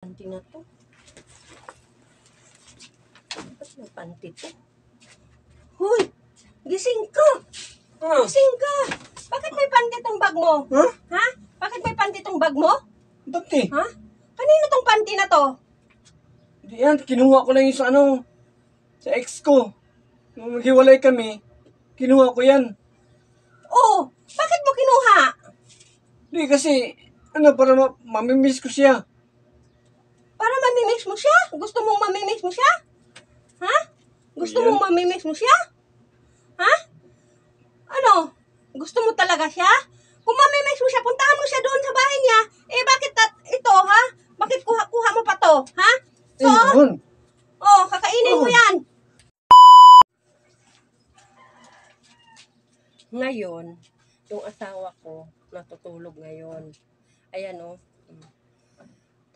Panty na to. Ba't may panty to? Hoy! Gising ka! Gising ka! Bakit may panty tong bag mo? Ha? Bakit may panty tong bag mo? Dati. Ha? Kanino tong panty na to? Di yan, kinuha ko lang yung sa ex ko. Nung maghiwalay kami, kinuha ko yan. Oh, bakit mo kinuha? Di kasi, para mamimiss ko siya. Para mamimiss mo siya? Gusto mong mamimiss mo siya? Ha? Gusto Ayan. mong mamimiss mo siya? Ha? Ano? Gusto mo talaga siya? Kung mamimiss mo siya, puntahan mo siya doon sa bahay niya. Eh, bakit ito, ha? Bakit kuha mo pa to, ha? So, Ayun. oh, kakainin mo yan. Ngayon, yung asawa ko, natutulog ngayon. Ayan, oh.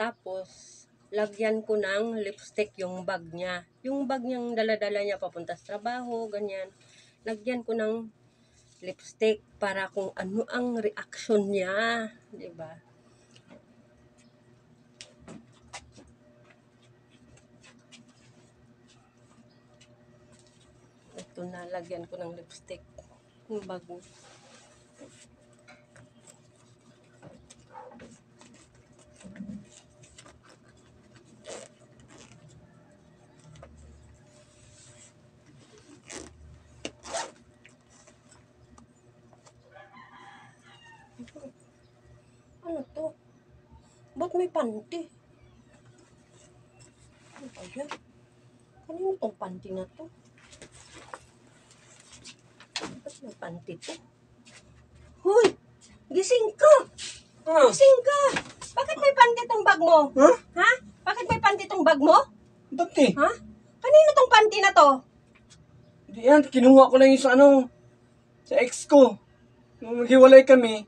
Tapos, lagyan ko ng lipstick yung bag niya. Yung bag niyang dala-dala niya papunta sa trabaho, ganyan. Lagyan ko ng lipstick para kung ano ang reaction niya. Diba? Ito na, lagyan ko ng lipstick. Yung bag niya. Ano to? Ba't may panty? Ano ba yan? Kanino tong panty na to? Ba't may panty to? Hoy! Gising ka! Gising ka! Bakit may panty tong bag mo? Ha? Bakit may panty tong bag mo? Dati. Ha? Kanino tong panty na to? Di yan, kinuha ko lang yung sa ex ko. Nung maghiwalay kami,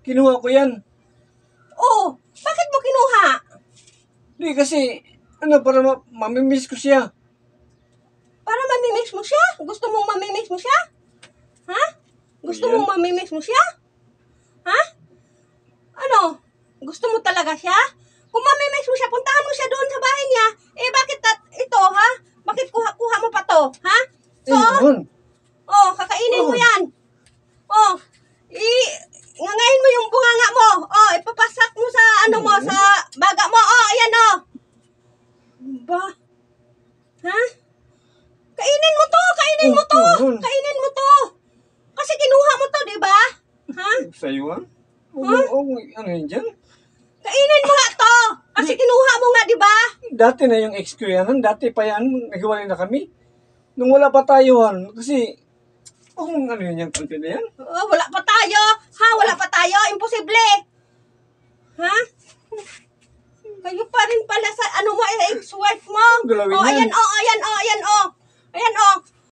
kinuha ko yan. Oh, bakit mo kinuha? Di kasi, para mamimiss ko siya. Para mamimiss mo siya? Gusto mong mamimiss mo siya? Ha? Gusto Ayan. mong mamimiss mo siya? Ha? Ano? Gusto mo talaga siya? Kung mamimiss mo siya, puntahan mo siya doon sa bahay niya. Eh, bakit ito, ha? Bakit kuha mo pa to, ha? So, Ayun. oh, kakainin mo yan. Oh, ngangayin mo yung bunganga mo. Oh, ipapasak mo sa mo, sa baga mo. Oh, ayan, oh. Ba? Ha? Kainin mo to, kainin mo to. Kainin mo to. Kasi kinuha mo to, di ba? Ha? Sa'yo, ha? Ano yun dyan? Kainin mo nga to. Kasi kinuha mo nga, di ba? Dati na yung ex ko yan. Dati pa yan, naghiwalay na kami. Nung wala pa tayo, kasi, ano yun yung kalpi na yan? Oh, wala pa tayo. Ha? Wala pa tayo. Imposible. Ha? Kayo pa rin pala sa, ex-wife mo. Galawin Oh, yan. ayan, oh, ayan, oh, ayan, oh. Ayan, oh.